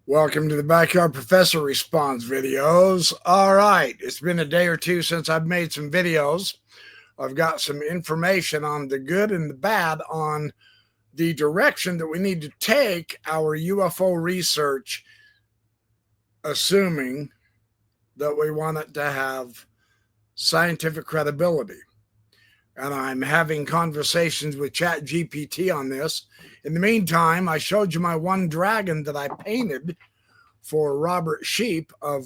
Welcome to the Backyard Professor Response videos. All right, it's been a day or two since I've made some videos. I've got some information on the good and the bad on the direction that we need to take our UFO research, assuming that we want it to have scientific credibility. And I'm having conversations with ChatGPT on this. In the meantime, I showed you my one dragon that I painted for Robert Sheep of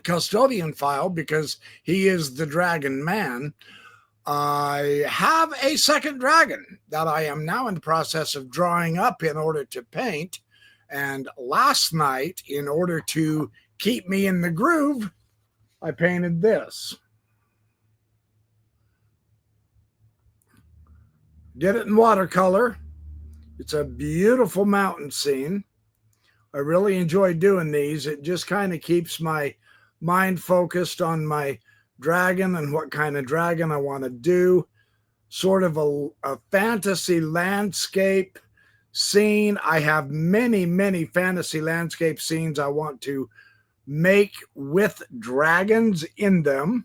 Custodian File because he is the dragon man. I have a second dragon that I am now in the process of drawing up in order to paint. And last night, in order to keep me in the groove, I painted this. Did it in watercolor. It's a beautiful mountain scene. I really enjoy doing these. It just kind of keeps my mind focused on my dragon and what kind of dragon I want to do. Sort of a fantasy landscape scene. I have many fantasy landscape scenes I want to make with dragons in them.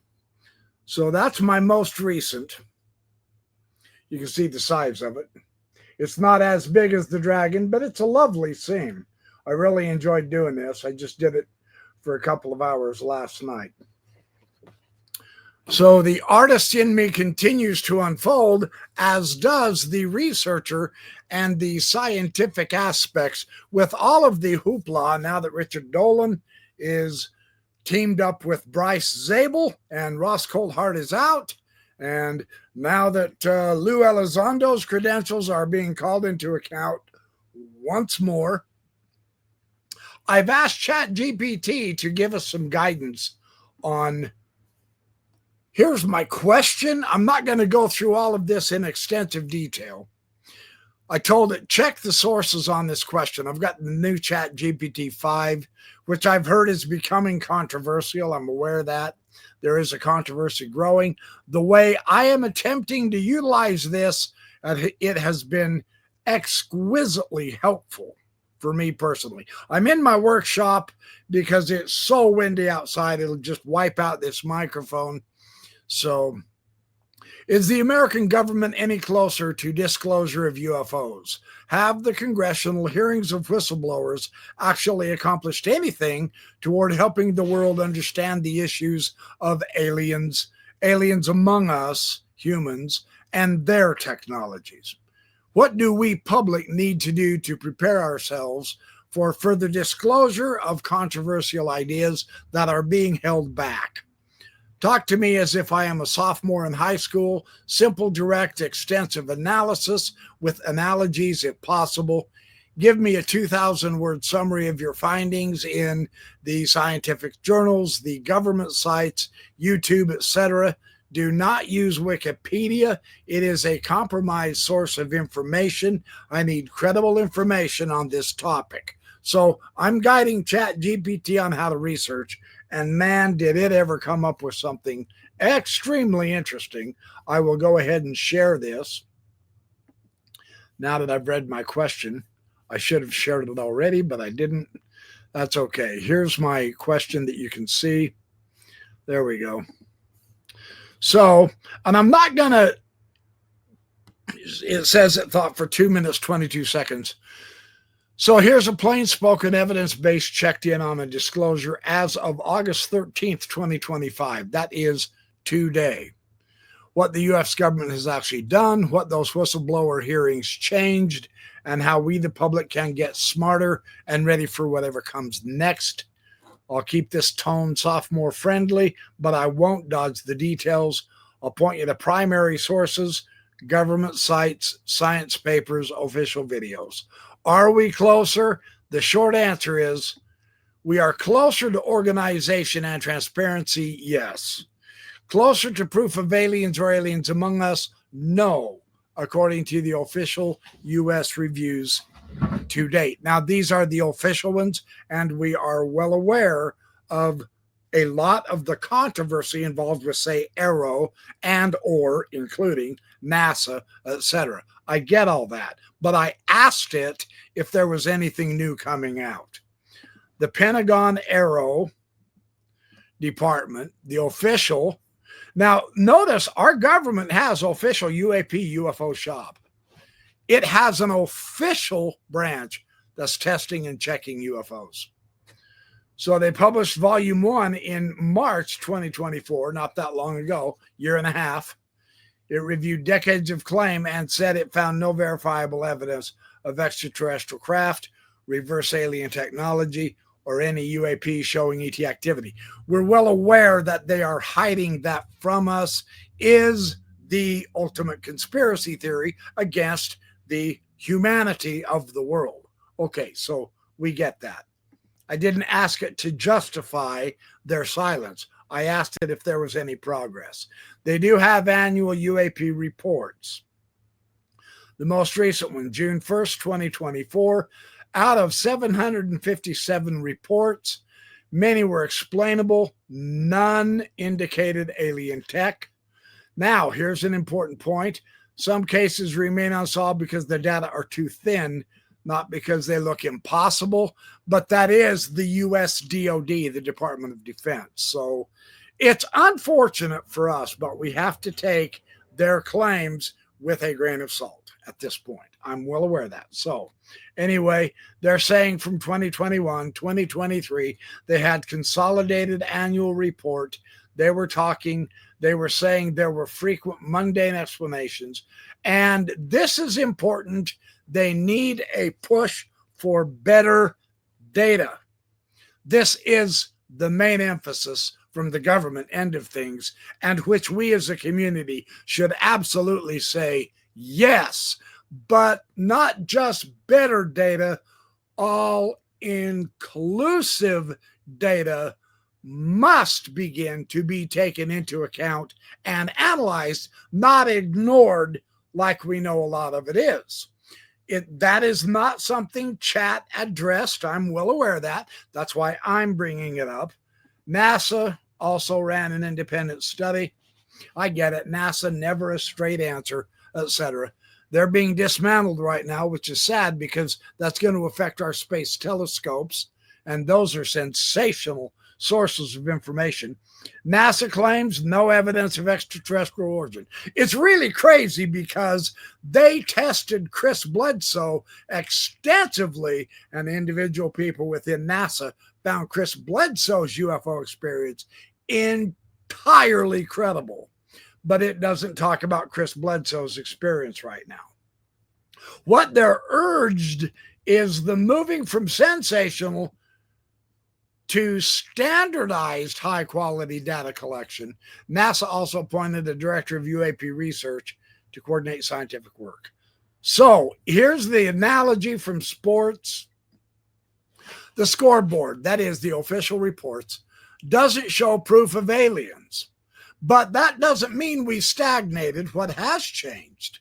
So that's my most recent. You can see the size of it. It's not as big as the dragon, but it's a lovely scene. I really enjoyed doing this. I just did it for a couple of hours last night. So the artist in me continues to unfold, as does the researcher and the scientific aspects, with all of the hoopla now that Richard Dolan is teamed up with Bryce Zabel and Ross Coldhart is out. And now that Lou Elizondo's credentials are being called into account once more, I've asked ChatGPT to give us some guidance on, here's my question. I'm not going to go through all of this in extensive detail. I told it, check the sources on this question. I've got the new ChatGPT 5, which I've heard is becoming controversial. I'm aware of that. There is a controversy growing. The way I am attempting to utilize this, it has been exquisitely helpful for me personally. I'm in my workshop because it's so windy outside. It'll just wipe out this microphone. So, is the American government any closer to disclosure of UFOs? Have the congressional hearings of whistleblowers actually accomplished anything toward helping the world understand the issues of aliens among us, humans, and their technologies? What do we public need to do to prepare ourselves for further disclosure of controversial ideas that are being held back? Talk to me as if I am a sophomore in high school. Simple, direct, extensive analysis with analogies if possible. Give me a 2,000-word summary of your findings in the scientific journals, the government sites, YouTube, etc. Do not use Wikipedia. It is a compromised source of information. I need credible information on this topic. So I'm guiding ChatGPT on how to research. And man, did it ever come up with something extremely interesting. I will go ahead and share this. Now that I've read my question, I should have shared it already, but I didn't. That's okay. Here's my question that you can see. There we go. So, and I'm not going to, it says it thought for 2 minutes, 22 seconds. So here's a plain spoken evidence based checked in on a disclosure as of August 13th, 2025. That is today. What the U.S. government has actually done, what those whistleblower hearings changed, and how we, the public, can get smarter and ready for whatever comes next. I'll keep this tone sophomore friendly, but I won't dodge the details. I'll point you to primary sources, government sites, science papers, official videos. Are we closer? The short answer is we are closer to organization and transparency, yes. Closer to proof of aliens or aliens among us, no, according to the official U.S. reviews to date. Now, these are the official ones, and we are well aware of a lot of the controversy involved with, say, Aero and or including NASA, etc. I get all that, but I asked it if there was anything new coming out. The Pentagon Aero Department, the official. Now, notice our government has official UAP UFO shop. It has an official branch that's testing and checking UFOs. So they published volume 1 in March 2024, not that long ago, year and a half. It reviewed decades of claim and said it found no verifiable evidence of extraterrestrial craft, reverse alien technology, or any UAP showing ET activity. We're well aware that they are hiding that from us, is the ultimate conspiracy theory against the humanity of the world. Okay, so we get that. I didn't ask it to justify their silence. I asked it if there was any progress. They do have annual UAP reports. The most recent one, June 1st, 2024, out of 757 reports, many were explainable, none indicated alien tech. Now, here's an important point. Some cases remain unsolved because the data are too thin, not because they look impossible, but that is the US DOD, the Department of Defense. So it's unfortunate for us, but we have to take their claims with a grain of salt at this point. I'm well aware of that. So anyway, they're saying from 2021, 2023, they had consolidated annual report. They were saying there were frequent mundane explanations. And this is important. They need a push for better data. This is the main emphasis from the government end of things, and which we as a community should absolutely say yes, but not just better data, all inclusive data must begin to be taken into account and analyzed, not ignored like we know a lot of it is. That is not something chat addressed. I'm well aware of that. That's why I'm bringing it up. NASA also ran an independent study. I get it. NASA, never a straight answer, etc. They're being dismantled right now, which is sad because that's going to affect our space telescopes, and those are sensational sources of information. NASA claims no evidence of extraterrestrial origin. It's really crazy because they tested Chris Bledsoe extensively, and individual people within NASA found Chris Bledsoe's UFO experience entirely credible. But it doesn't talk about Chris Bledsoe's experience right now. What they're urged is the moving from sensational to standardized high-quality data collection. NASA also appointed a director of UAP research to coordinate scientific work. So here's the analogy from sports. The scoreboard, that is the official reports, doesn't show proof of aliens. But that doesn't mean we stagnated. What has changed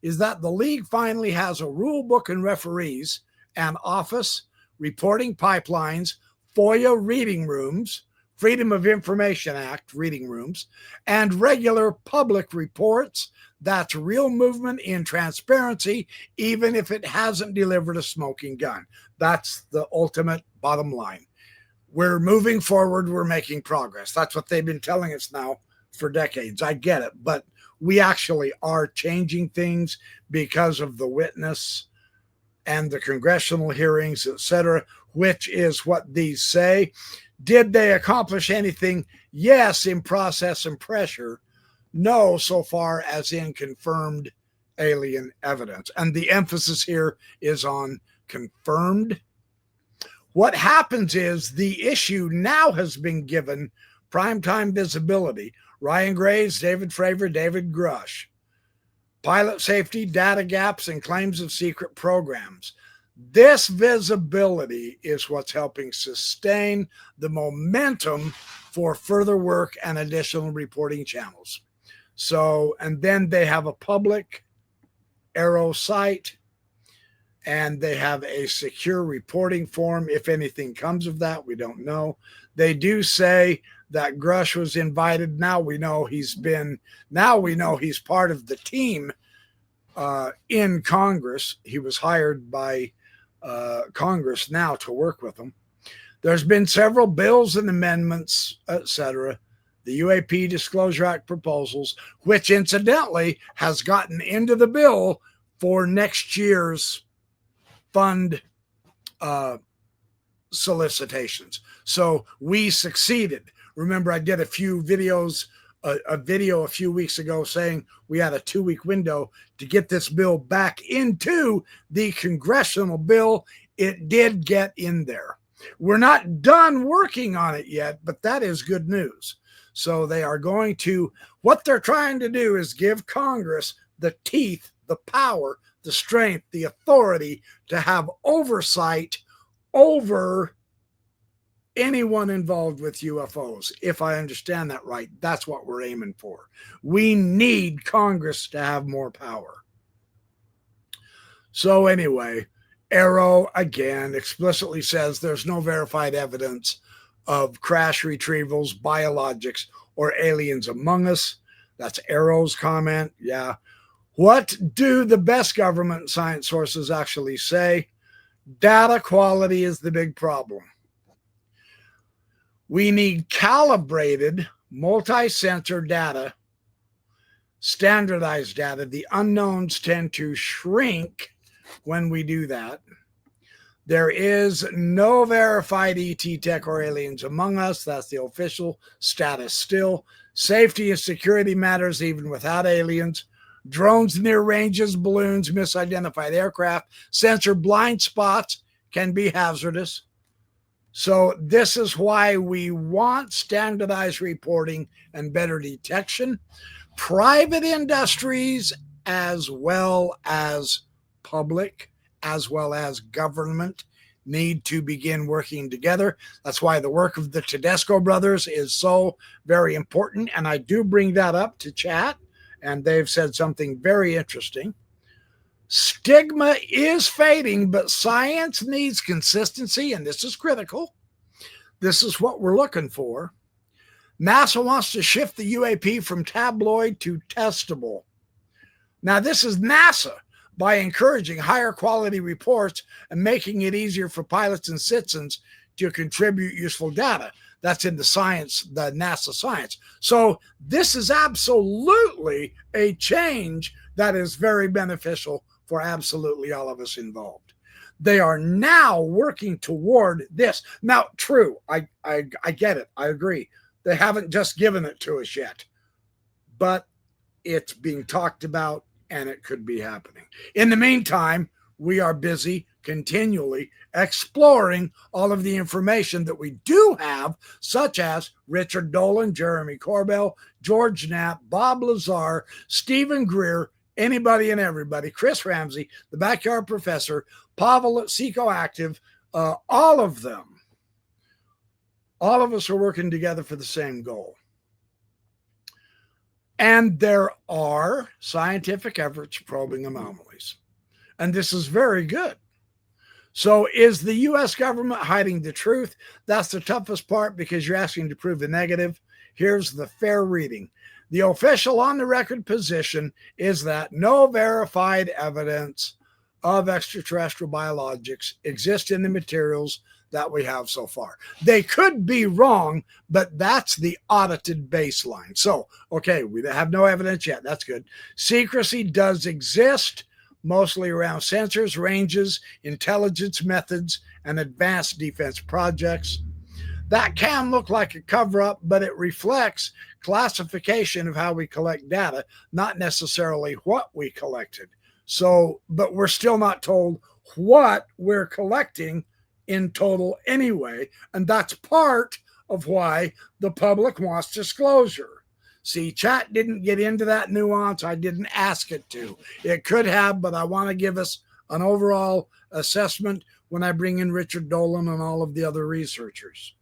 is that the league finally has a rule book and referees, an office, reporting pipelines, FOIA reading rooms, Freedom of Information Act reading rooms, and regular public reports. That's real movement in transparency, even if it hasn't delivered a smoking gun. That's the ultimate bottom line. We're moving forward. We're making progress. That's what they've been telling us now for decades. I get it, but we actually are changing things because of the witness and the congressional hearings, etc., which is what these say. Did they accomplish anything? Yes, in process and pressure. No, so far as in confirmed alien evidence. And the emphasis here is on confirmed. What happens is the issue now has been given primetime visibility. Ryan Graves, David Fravor, David Grush. Pilot safety, data gaps, and claims of secret programs. This visibility is what's helping sustain the momentum for further work and additional reporting channels. So, and then they have a public Aero site. and they have a secure reporting form. If anything comes of that, we don't know. They do say that Grush was invited. Now we know he's part of the team in Congress. He was hired by Congress now to work with them. There's been several bills and amendments, etc. The UAP Disclosure Act proposals, which incidentally has gotten into the bill for next year's fund solicitations. So we succeeded. Remember, I did a video a few weeks ago saying we had a 2-week window to get this bill back into the congressional bill. It did get in there. We're not done working on it yet, but that is good news. So they are going to, what they're trying to do is give Congress the teeth, the power, the strength, the authority to have oversight over anyone involved with UFOs. If I understand that right, that's what we're aiming for. We need Congress to have more power. So anyway, Arrow again explicitly says there's no verified evidence of crash retrievals, biologics, or aliens among us. That's Arrow's comment. Yeah. What do the best government science sources actually say? Data quality is the big problem. We need calibrated, multi-sensor data, standardized data. The unknowns tend to shrink when we do that. There is no verified ET tech or aliens among us. That's the official status still. Safety and security matters even without aliens. Drones near ranges, balloons, misidentified aircraft, sensor blind spots can be hazardous. So this is why we want standardized reporting and better detection. Private industries as well as public, as well as government, need to begin working together. That's why the work of the Tedesco brothers is so very important. And I do bring that up to chat, and they've said something very interesting. Stigma is fading, but science needs consistency, and this is critical. This is what we're looking for. NASA wants to shift the UAP from tabloid to testable. Now, this is NASA by encouraging higher quality reports and making it easier for pilots and citizens to contribute useful data. That's in the science, the NASA science. So this is absolutely a change that is very beneficial for absolutely all of us involved. They are now working toward this. Now, true, I get it. I agree. They haven't just given it to us yet, but it's being talked about and it could be happening. In the meantime, we are busy continually exploring all of the information that we do have, such as Richard Dolan, Jeremy Corbell, George Knapp, Bob Lazar, Stephen Greer, anybody and everybody, Chris Ramsey, the Backyard Professor, Pavel Psychoactive, all of them. All of us are working together for the same goal. And there are scientific efforts probing anomalies. And this is very good. So is the U.S. government hiding the truth? That's the toughest part because you're asking to prove the negative. Here's the fair reading. The official on the record position is that no verified evidence of extraterrestrial biologics exists in the materials that we have so far. They could be wrong, but that's the audited baseline. So, okay, we have no evidence yet. That's good. Secrecy does exist, mostly around sensors, ranges, intelligence methods, and advanced defense projects. That can look like a cover-up, but it reflects classification of how we collect data, not necessarily what we collected. So, but we're still not told what we're collecting in total anyway, and that's part of why the public wants disclosure. See, chat didn't get into that nuance. I didn't ask it to. It could have, but I want to give us an overall assessment when I bring in Richard Dolan and all of the other researchers.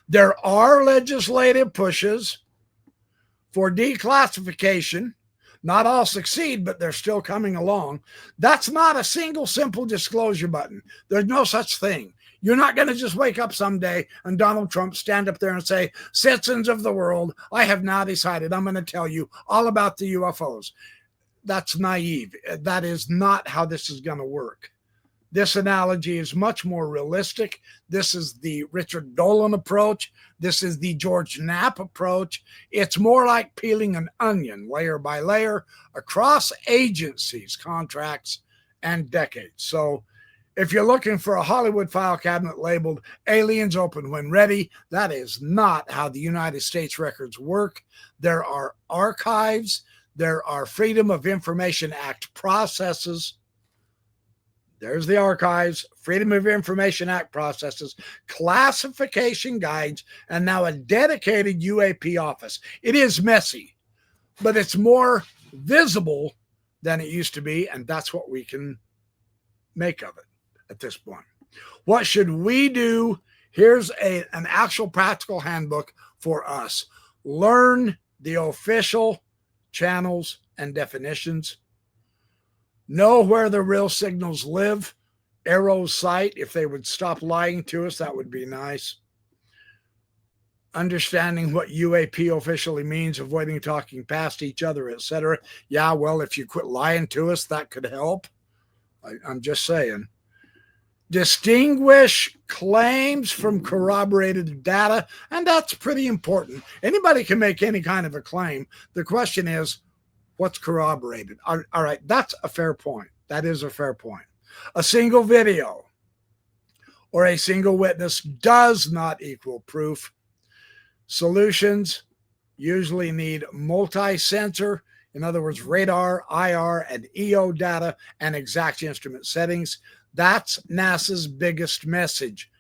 There are legislative pushes for declassification, Not all succeed, but they're still coming along. That's not a single simple disclosure button. There's no such thing. You're not going to just wake up someday and Donald Trump stand up there and say, citizens of the world, I have now decided I'm going to tell you all about the UFOs. That's naive. That is not how this is going to work. This analogy is much more realistic. This is the Richard Dolan approach. This is the George Knapp approach. It's more like peeling an onion layer by layer across agencies, contracts, and decades. So if you're looking for a Hollywood file cabinet labeled aliens open when ready, that is not how the United States records work. There are archives. There are Freedom of Information Act processes. There's the archives, Freedom of Information Act processes, classification guides, and now a dedicated UAP office. It is messy, but it's more visible than it used to be, and that's what we can make of it at this point. What should we do? Here's an actual practical handbook for us. Learn the official channels and definitions. Know where the real signals live. Arrow's site, if they would stop lying to us, that would be nice. Understanding what UAP officially means, avoiding talking past each other, etc. Yeah, well, if you quit lying to us, that could help. I'm just saying. Distinguish claims from corroborated data, and that's pretty important. Anybody can make any kind of a claim. The question is, what's corroborated? All right, that's a fair point. That is a fair point. A single video or a single witness does not equal proof. Solutions usually need multi-sensor, in other words, radar, IR, and EO data and exact instrument settings. That's NASA's biggest message.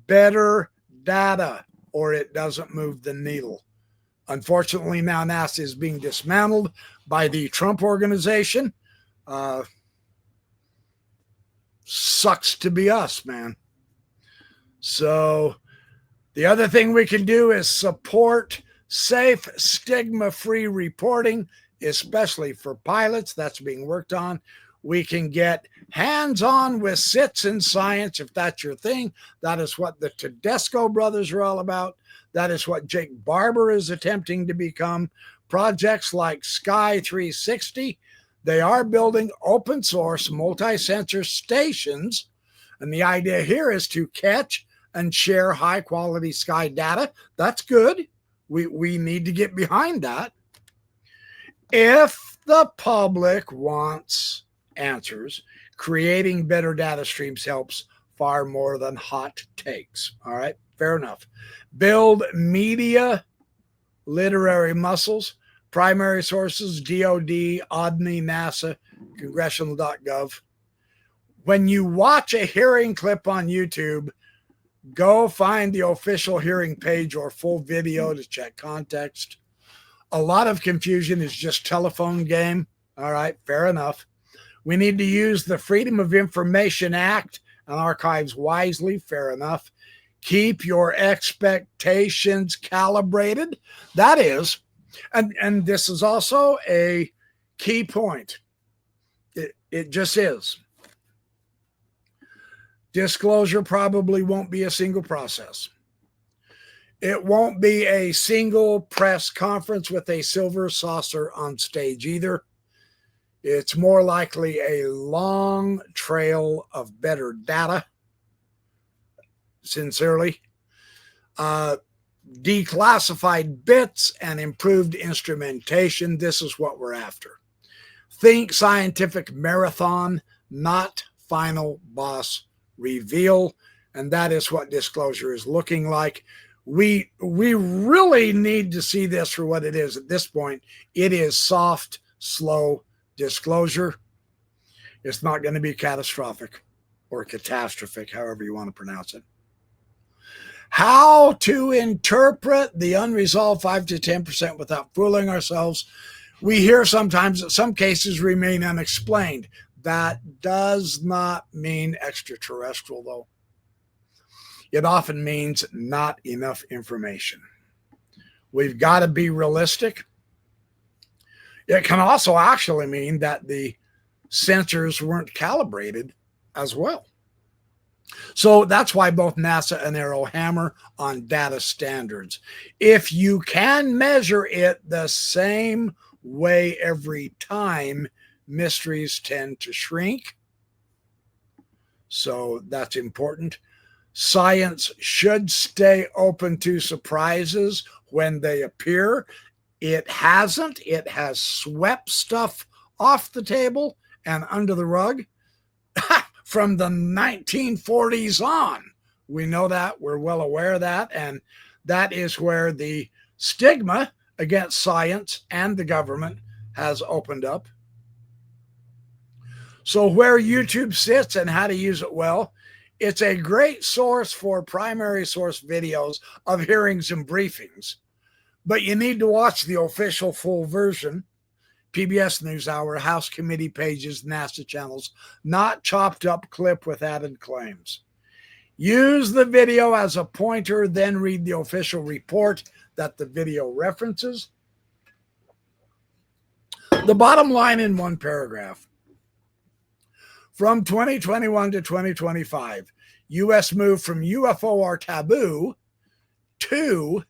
Better data, or it doesn't move the needle. Unfortunately, now NASA is being dismantled by the Trump organization. Sucks to be us, man. So the other thing we can do is support safe, stigma-free reporting, especially for pilots. That's being worked on. We can get hands-on with citizen science if that's your thing. That is what the Tedesco brothers are all about. That is what Jake Barber is attempting to become. Projects like Sky 360, they are building open source multi-sensor stations. And the idea here is to catch and share high quality sky data. That's good. We need to get behind that. If the public wants answers, creating better data streams helps far more than hot takes. All right, fair enough. Build media literary muscles. Primary sources, DOD, ODNI, NASA, congressional.gov. When you watch a hearing clip on YouTube, go find the official hearing page or full video to check context. A lot of confusion is just telephone game. All right, fair enough. We need to use the Freedom of Information Act and archives wisely. Fair enough. Keep your expectations calibrated. That is, and this is also a key point. It just is. Disclosure probably won't be a single process. It won't be a single press conference with a silver saucer on stage either. It's more likely a long trail of better data, sincerely, declassified bits and improved instrumentation. This is what we're after. Think scientific marathon, not final boss reveal. And that is what disclosure is looking like. We really need to see this for what it is at this point. It is soft, slow disclosure. It's not going to be catastrophic or catastrophic, however you want to pronounce it. How to interpret the unresolved 5 to 10% without fooling ourselves. We hear sometimes that some cases remain unexplained. That does not mean extraterrestrial, though. It often means not enough information. We've got to be realistic. It can also actually mean that the sensors weren't calibrated as well. So that's why both NASA and Aero hammer on data standards. If you can measure it the same way every time, mysteries tend to shrink. So that's important. Science should stay open to surprises when they appear. It hasn't. It has swept stuff off the table and under the rug from the 1940s on. We know that. We're well aware of that. And that is where the stigma against science and the government has opened up. So where YouTube sits and how to use it well, it's a great source for primary source videos of hearings and briefings. But you need to watch the official full version, PBS NewsHour, House committee pages, NASA channels, not chopped up clip with added claims. Use the video as a pointer, then read the official report that the video references. The bottom line in one paragraph. From 2021 to 2025, U.S. moved from UFO are taboo to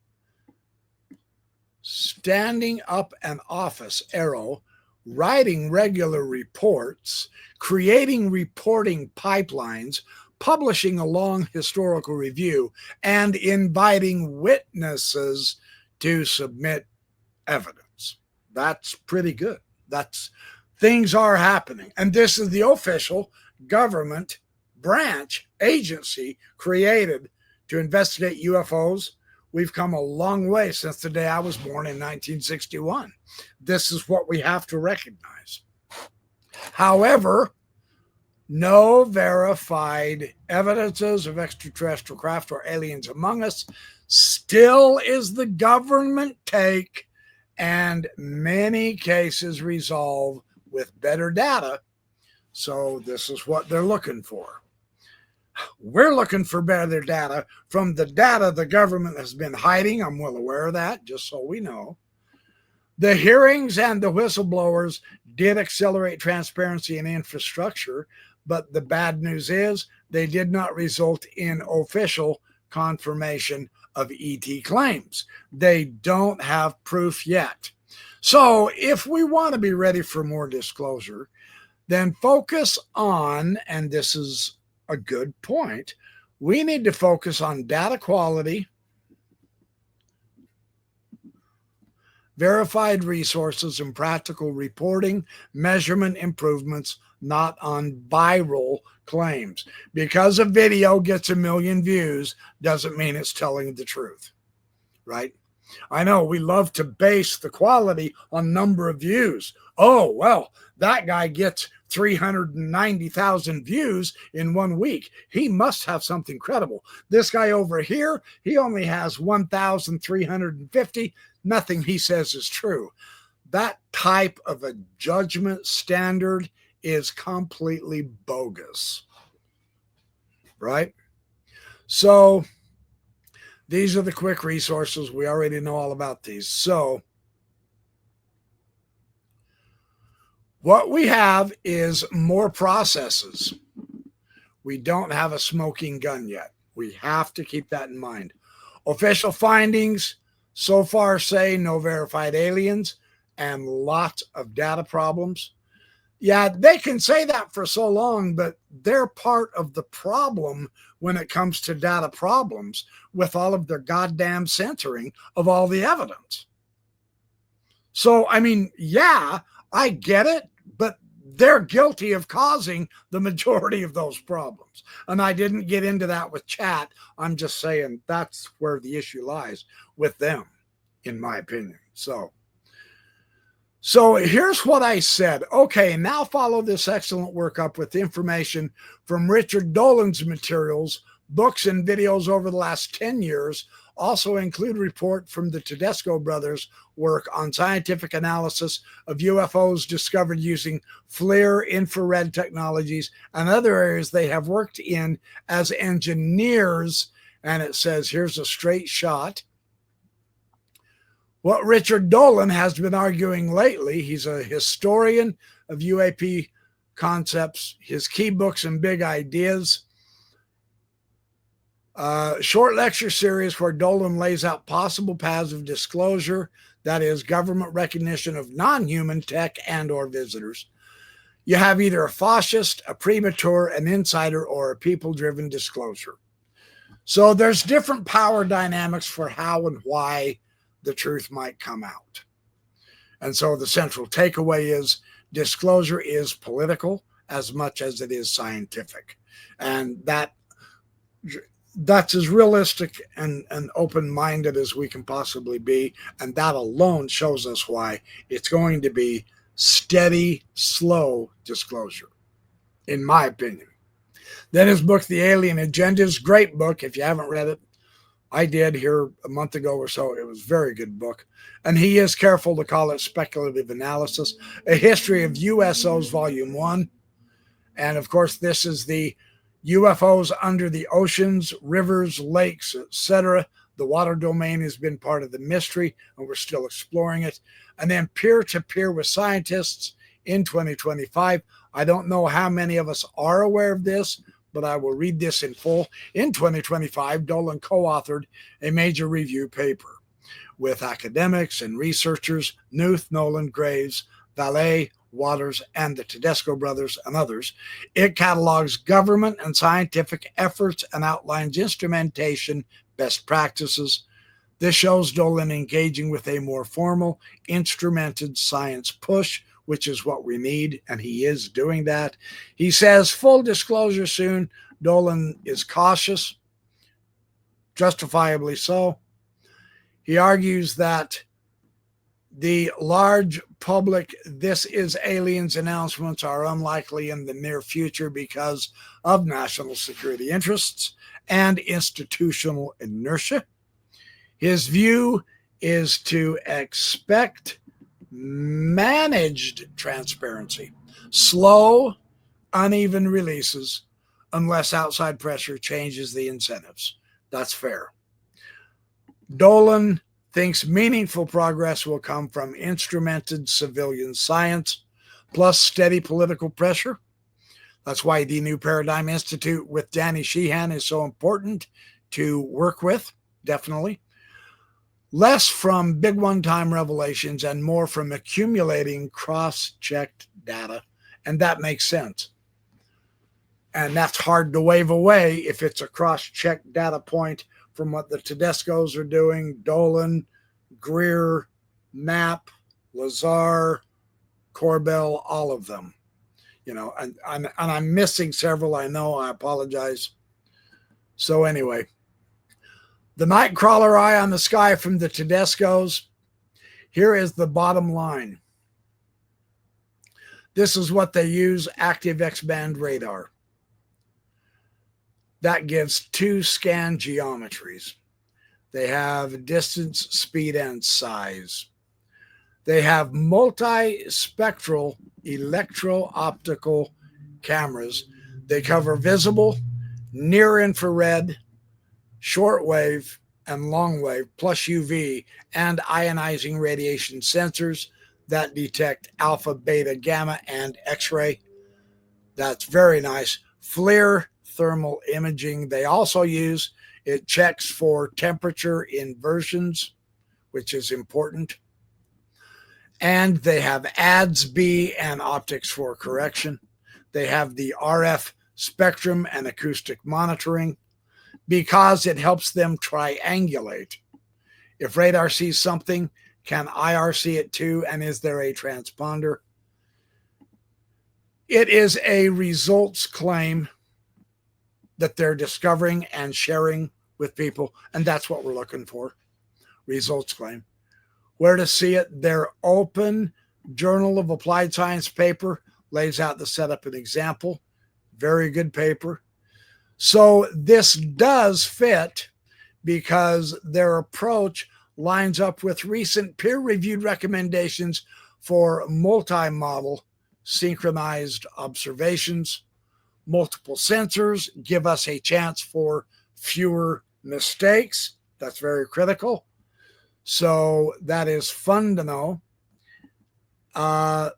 standing up an office, Aero, writing regular reports, creating reporting pipelines, publishing a long historical review, and inviting witnesses to submit evidence. That's pretty good. Things are happening. And this is the official government branch agency created to investigate UFOs. We've come a long way since the day I was born in 1961. This is what we have to recognize. However, no verified evidences of extraterrestrial craft or aliens among us still is the government take, and many cases resolve with better data. So this is what they're looking for. We're looking for better data from the data the government has been hiding. I'm well aware of that, just so we know. The hearings and the whistleblowers did accelerate transparency and infrastructure, but the bad news is they did not result in official confirmation of ET claims. They don't have proof yet. So if we want to be ready for more disclosure, then focus on, and this is a good point, we need to focus on data quality, verified resources, and practical reporting, measurement improvements, not on viral claims. Because a video gets 1 million views doesn't mean it's telling the truth, right? I know we love to base the quality on number of views. Oh, well, that guy gets 390,000 views in 1 week. He must have something credible. This guy over here, he only has 1,350. Nothing he says is true. That type of a judgment standard is completely bogus, right? So these are the quick resources. We already know all about these. So what we have is more processes. We don't have a smoking gun yet. We have to keep that in mind. Official findings so far say no verified aliens and lots of data problems. Yeah, they can say that for so long, but they're part of the problem when it comes to data problems with all of their goddamn censoring of all the evidence. So, I mean, yeah, I get it, but they're guilty of causing the majority of those problems. And I didn't get into that with chat. I'm just saying that's where the issue lies with them, in my opinion. So here's what I said. Okay, now follow this excellent work up with information from Richard Dolan's materials, books and videos over the last 10 years. Also include report from the Tedesco brothers' work on scientific analysis of UFOs discovered using FLIR infrared technologies and other areas they have worked in as engineers. And it says, here's a straight shot. What Richard Dolan has been arguing lately, he's a historian of UAP concepts, his key books and big ideas. Short lecture series where Dolan lays out possible paths of disclosure, that is, government recognition of non-human tech and or visitors. You have either a fascist, a premature, an insider, or a people-driven disclosure. So there's different power dynamics for how and why the truth might come out. And so the central takeaway is disclosure is political as much as it is scientific. And that's as realistic and open-minded as we can possibly be. And that alone shows us why it's going to be steady, slow disclosure, in my opinion. Then his book, The Alien Agenda, is a great book. If you haven't read it, I did here a month ago or so. It was a very good book. And he is careful to call it speculative analysis, A History of USOs, Volume 1. And of course, this is the UFOs under the oceans, rivers, lakes, etc. The water domain has been part of the mystery, and we're still exploring it. And then peer-to-peer with scientists in 2025. I don't know how many of us are aware of this, but I will read this in full. In 2025, Dolan co-authored a major review paper with academics and researchers, Knuth, Nolan, Graves, Vallée, Waters, and the Tedesco brothers and others. It catalogs government and scientific efforts and outlines instrumentation best practices. This shows Dolan engaging with a more formal, instrumented science push, which is what we need, and he is doing that. He says, full disclosure soon. Dolan is cautious, justifiably so. He argues that the large public "this is aliens" announcements are unlikely in the near future because of national security interests and institutional inertia. His view is to expect managed transparency, slow, uneven releases, unless outside pressure changes the incentives. That's fair. Dolan thinks meaningful progress will come from instrumented civilian science plus steady political pressure. That's why the New Paradigm Institute with Danny Sheehan is so important to work with, definitely. Less from big one-time revelations and more from accumulating cross-checked data. And that makes sense. And that's hard to wave away if it's a cross-checked data point from what the Tedescos are doing, Dolan, Greer, Knapp, Lazar, Corbell, all of them. You know, and I'm missing several, I know, I apologize. So anyway, the Nightcrawler Eye on the Sky from the Tedescos. Here is the bottom line. This is what they use, active X-band radar. That gives 2 scan geometries. They have distance, speed, and size. They have multi-spectral electro-optical cameras. They cover visible, near-infrared, shortwave, and long-wave, plus UV, and ionizing radiation sensors that detect alpha, beta, gamma, and X-ray. That's very nice. FLIR thermal imaging they also use. It checks for temperature inversions, which is important. And they have ADS-B and optics for correction. They have the RF spectrum and acoustic monitoring because it helps them triangulate. If radar sees something, can IR see it too? And is there a transponder? It is a results claim that they're discovering and sharing with people, and that's what we're looking for. Results claim. Where to see it? Their open Journal of Applied Science paper lays out the setup and example. Very good paper. So this does fit because their approach lines up with recent peer-reviewed recommendations for multi-model synchronized observations. Multiple sensors give us a chance for fewer mistakes. That's very critical. So that is fun to know. The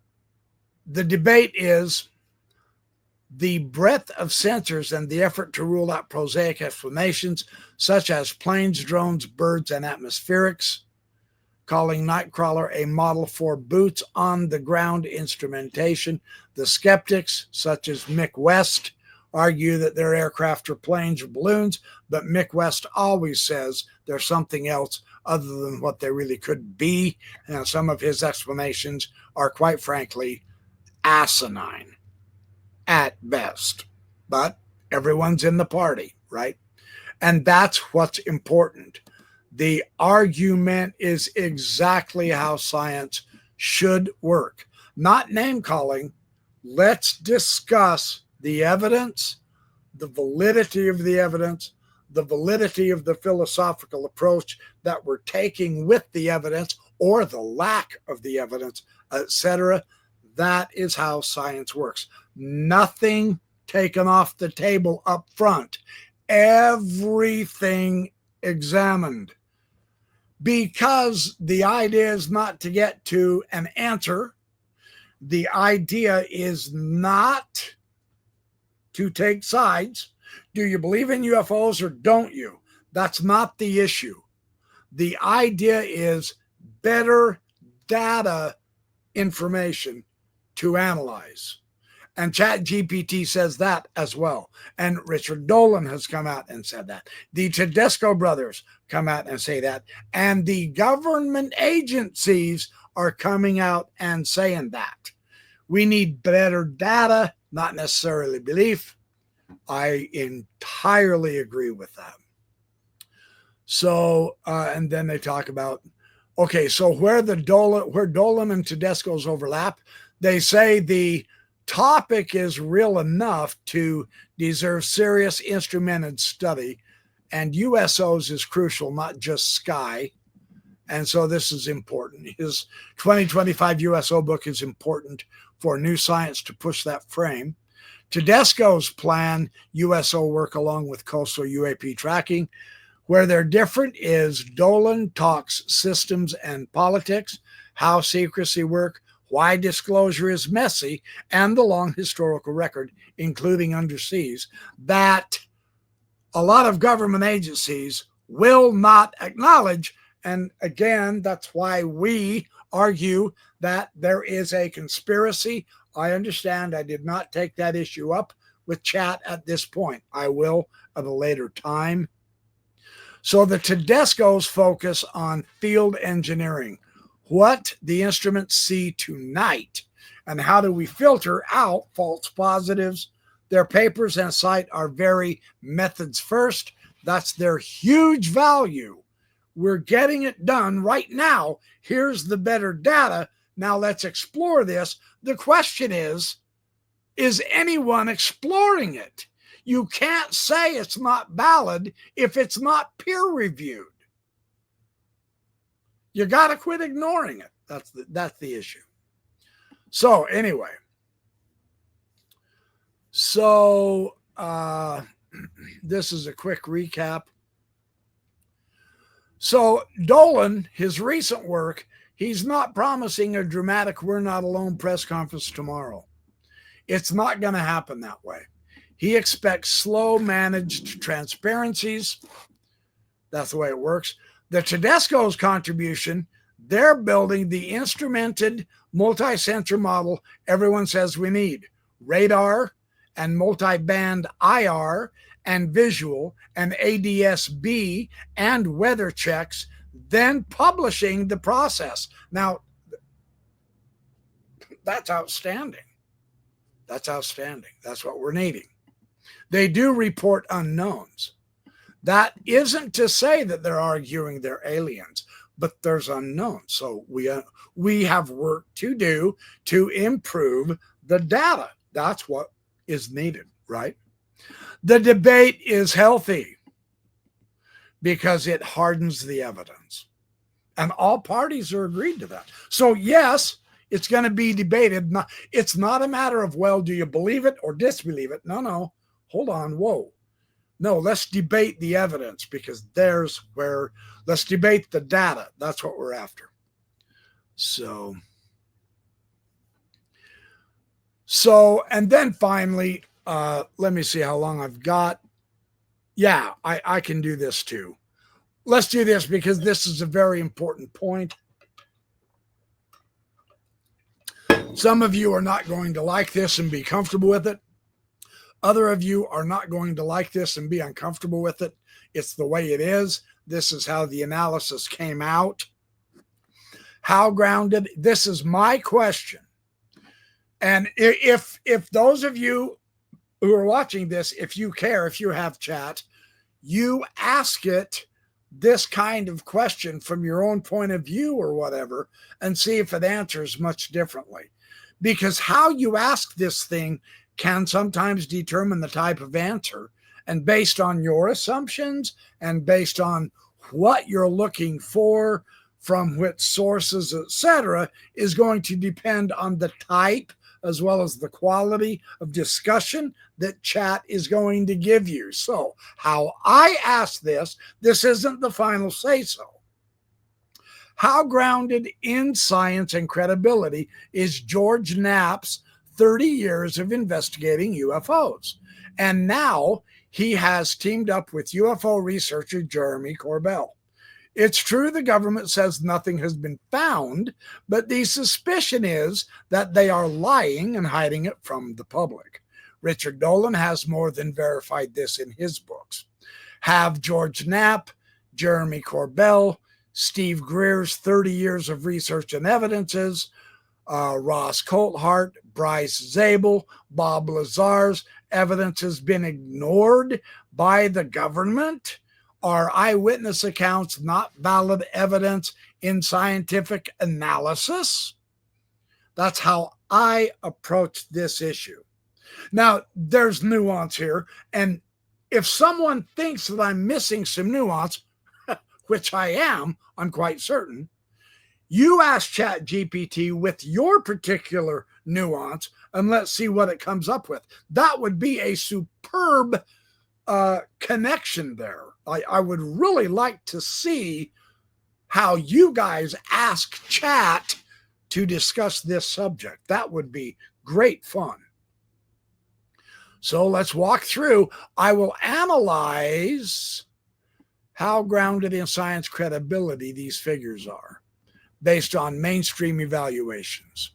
debate is the breadth of sensors and the effort to rule out prosaic explanations, such as planes, drones, birds, and atmospherics, calling Nightcrawler a model for boots on the ground instrumentation. The skeptics, such as Mick West, argue that they're aircraft or planes or balloons, but Mick West always says there's something else other than what they really could be. And some of his explanations are, quite frankly, asinine at best. But everyone's in the party, right? And that's what's important. The argument is exactly how science should work. Not name calling. Let's discuss the evidence, the validity of the evidence, the validity of the philosophical approach that we're taking with the evidence or the lack of the evidence, etc. That is how science works. Nothing taken off the table up front. Everything examined. Because the idea is not to get to an answer. The idea is not to take sides. Do you believe in UFOs or don't you? That's not the issue. The idea is better data information to analyze. And ChatGPT says that as well. And Richard Dolan has come out and said that. The Tedesco brothers come out and say that. And the government agencies are coming out and saying that. We need better data, not necessarily belief. I entirely agree with that. So, and then they talk about, okay, so where Dolan and Tedesco's overlap, they say the topic is real enough to deserve serious instrumented study, and USOs is crucial, not just sky. And so this is important. His 2025 USO book is important for new science to push that frame. Tedesco's plan USO work along with coastal UAP tracking. Where they're different is Dolan talks systems and politics, how secrecy work, why disclosure is messy, and the long historical record, including underseas, that a lot of government agencies will not acknowledge. And again, that's why we argue that there is a conspiracy. I understand I did not take that issue up with chat at this point. I will at a later time. So the Tedescos focus on field engineering, what the instruments see tonight, and how do we filter out false positives. Their papers and site are very methods first. That's their huge value. We're getting it done right now. Here's the better data. Now let's explore this. The question is anyone exploring it? You can't say it's not valid if it's not peer-reviewed. You got to quit ignoring it. That's the issue. So anyway, this is a quick recap. So Dolan, his recent work, he's not promising a dramatic "we're not alone" press conference tomorrow. It's not going to happen that way. He expects slow, managed transparencies. That's the way it works. The Tedesco's contribution, they're building the instrumented multi-sensor model everyone says we need. Radar and multi-band IR and visual and ADS-B and weather checks, then publishing the process. Now, that's outstanding. That's outstanding. That's what we're needing. They do report unknowns. That isn't to say that they're arguing they're aliens, but there's unknowns. So we have work to do to improve the data. That's what is needed, right? The debate is healthy because it hardens the evidence. And all parties are agreed to that. So yes, it's going to be debated. It's not a matter of, well, do you believe it or disbelieve it? No. Hold on. Whoa. No, let's debate the evidence, because there's where, let's debate the data. That's what we're after. So, and then finally, let me see how long I've got. Yeah, I can do this too. Let's do this because this is a very important point. Some of you are not going to like this and be comfortable with it. Other of you are not going to like this and be uncomfortable with it. It's the way it is. This is how the analysis came out. How grounded? This is my question. And if those of you who are watching this, if you care, if you have chat, you ask it this kind of question from your own point of view or whatever, and see if it answers much differently. Because how you ask this thing can sometimes determine the type of answer. And based on your assumptions and based on what you're looking for, from which sources, etc., is going to depend on the type as well as the quality of discussion that chat is going to give you. So how I ask this isn't the final say-so. How grounded in science and credibility is George Knapp's 30 years of investigating UFOs? And now he has teamed up with UFO researcher Jeremy Corbell. It's true the government says nothing has been found, but the suspicion is that they are lying and hiding it from the public. Richard Dolan has more than verified this in his books. Have George Knapp, Jeremy Corbell, Steve Greer's 30 years of research and evidences, Ross Coulthart, Bryce Zabel, Bob Lazar's evidence has been ignored by the government? Are eyewitness accounts not valid evidence in scientific analysis? That's how I approach this issue. Now, there's nuance here. And if someone thinks that I'm missing some nuance, which I am, I'm quite certain, you ask ChatGPT with your particular nuance and let's see what it comes up with. That would be a superb connection there. I would really like to see how you guys ask chat to discuss this subject. That would be great fun. So let's walk through. I will analyze how grounded in science credibility these figures are based on mainstream evaluations,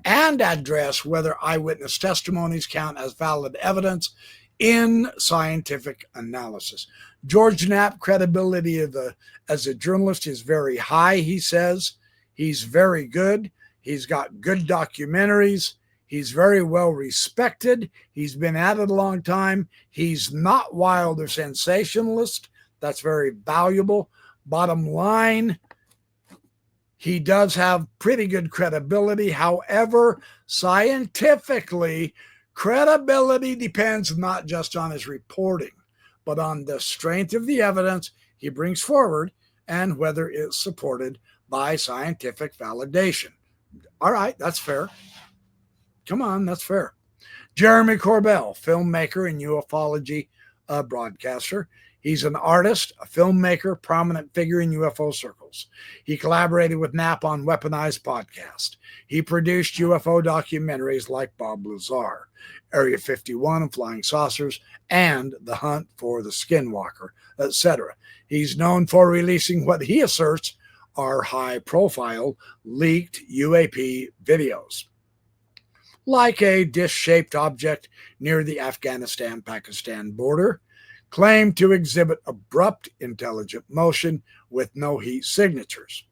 and address whether eyewitness testimonies count as valid evidence in scientific analysis. George Knapp credibility as a journalist is very high, he says. He's very good. He's got good documentaries. He's very well respected. He's been at it a long time. He's not wild or sensationalist. That's very valuable. Bottom line, he does have pretty good credibility. However, scientifically, credibility depends not just on his reporting, but on the strength of the evidence he brings forward and whether it's supported by scientific validation. All right, that's fair. Come on, that's fair. Jeremy Corbell, filmmaker and ufology broadcaster. He's an artist, a filmmaker, prominent figure in UFO circles. He collaborated with Knapp on Weaponized podcast. He produced UFO documentaries like Bob Lazar, Area 51 and Flying Saucers, and The Hunt for the Skinwalker, etc. He's known for releasing what he asserts are high-profile, leaked UAP videos, like a dish-shaped object near the Afghanistan-Pakistan border, claimed to exhibit abrupt intelligent motion with no heat signatures.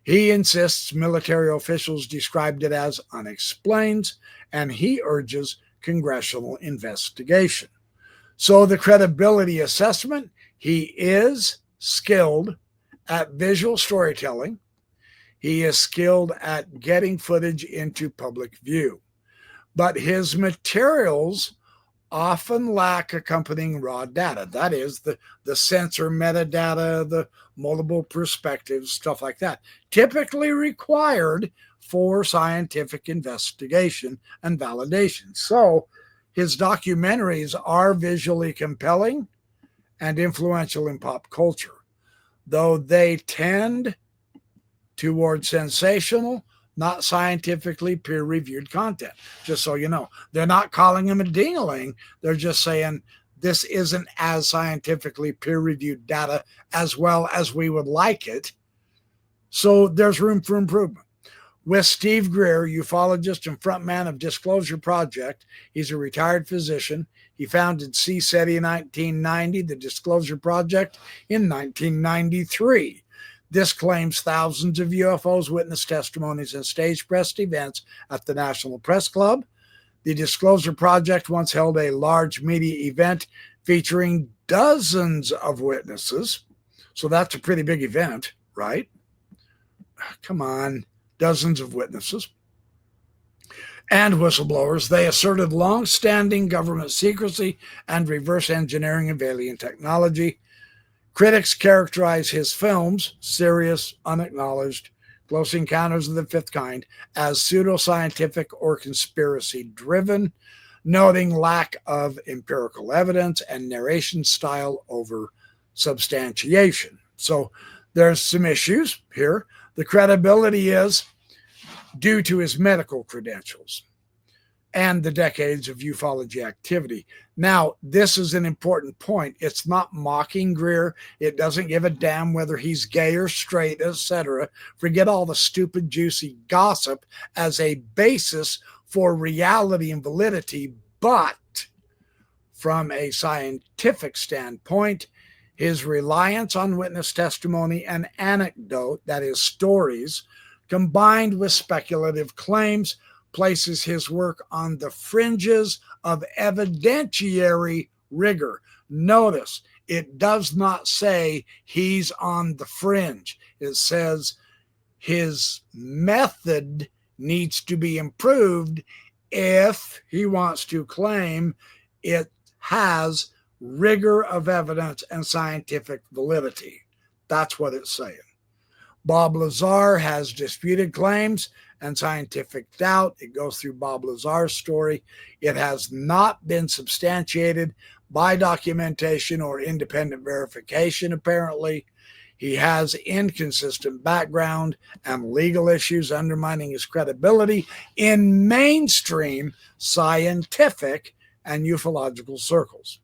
He insists military officials described it as unexplained, and he urges congressional investigation. So the credibility assessment, he is skilled at visual storytelling. He is skilled at getting footage into public view. But his materials often lack accompanying raw data. That is the sensor metadata, the multiple perspectives, stuff like that, typically required for scientific investigation and validation. So his documentaries are visually compelling, and influential in pop culture, though they tend toward sensational, not scientifically peer-reviewed content. Just so you know, they're not calling him a ding-a-ling. They're just saying this isn't as scientifically peer-reviewed data as well as we would like it. So there's room for improvement. With Steve Greer, ufologist and frontman of Disclosure Project, he's a retired physician. He founded CSETI in 1990, the Disclosure Project in 1993. This claims thousands of UFOs, witness testimonies, and stage-pressed events at the National Press Club. The Disclosure Project once held a large media event featuring dozens of witnesses. So that's a pretty big event, right? Come on, dozens of witnesses and whistleblowers. They asserted long-standing government secrecy and reverse engineering of alien technology. Critics characterize his films, serious, unacknowledged, Close Encounters of the Fifth Kind, as pseudoscientific or conspiracy-driven, noting lack of empirical evidence and narration style over substantiation. So there's some issues here. The credibility is due to his medical credentials and the decades of ufology activity. Now, this is an important point. It's not mocking Greer. It doesn't give a damn whether he's gay or straight, etc. Forget all the stupid, juicy gossip as a basis for reality and validity. But from a scientific standpoint, his reliance on witness testimony and anecdote, that is, stories, combined with speculative claims, places his work on the fringes of evidentiary rigor. Notice, it does not say he's on the fringe. It says his method needs to be improved if he wants to claim it has rigor of evidence and scientific validity. That's what it's saying. Bob Lazar has disputed claims and scientific doubt. It goes through Bob Lazar's story. It has not been substantiated by documentation or independent verification, apparently. He has inconsistent background and legal issues undermining his credibility in mainstream scientific and ufological circles.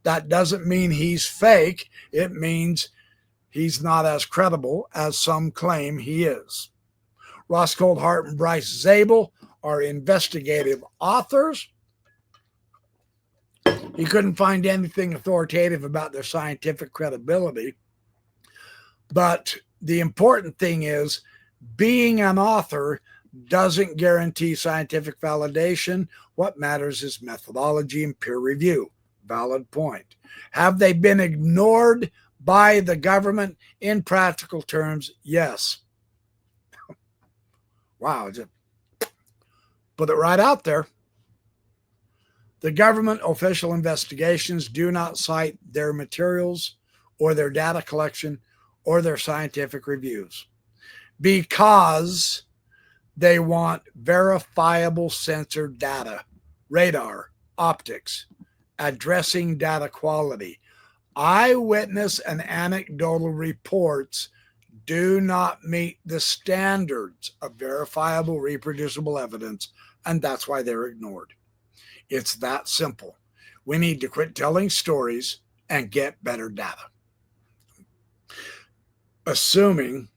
That doesn't mean he's fake. It means he's not as credible as some claim he is. Ross Coldhart and Bryce Zabel are investigative authors. He couldn't find anything authoritative about their scientific credibility. But the important thing is, being an author doesn't guarantee scientific validation. What matters is methodology and peer review. Valid point. Have they been ignored by the government in practical terms? Yes. Wow, just put it right out there. The government official investigations do not cite their materials or their data collection or their scientific reviews because they want verifiable censored data, radar, optics, addressing data quality. Eyewitness and anecdotal reports do not meet the standards of verifiable, reproducible evidence, and that's why they're ignored. It's that simple. We need to quit telling stories and get better data. Assuming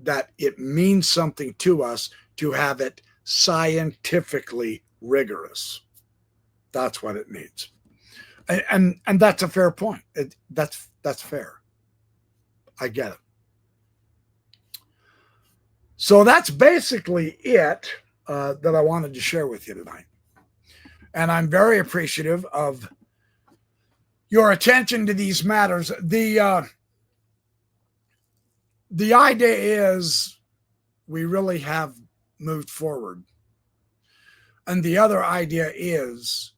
that it means something to us to have it scientifically rigorous. That's what it means. And that's a fair point. That's fair. I get it. So that's basically it that I wanted to share with you tonight. And I'm very appreciative of your attention to these matters. The idea is we really have moved forward. And the other idea is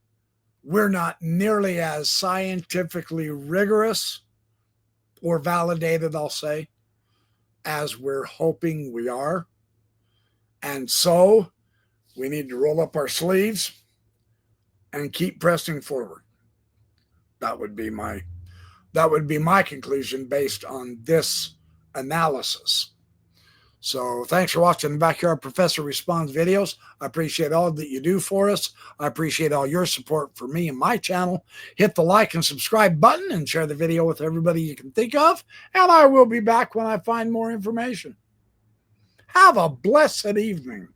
we're not nearly as scientifically rigorous or validated, I'll say, as we're hoping we are. And so we need to roll up our sleeves and keep pressing forward. That would be my That would be my conclusion based on this analysis. So thanks for watching the Backyard Professor Responds videos. I appreciate all that you do for us. I appreciate all your support for me and my channel. Hit the like and subscribe button and share the video with everybody you can think of. And I will be back when I find more information. Have a blessed evening.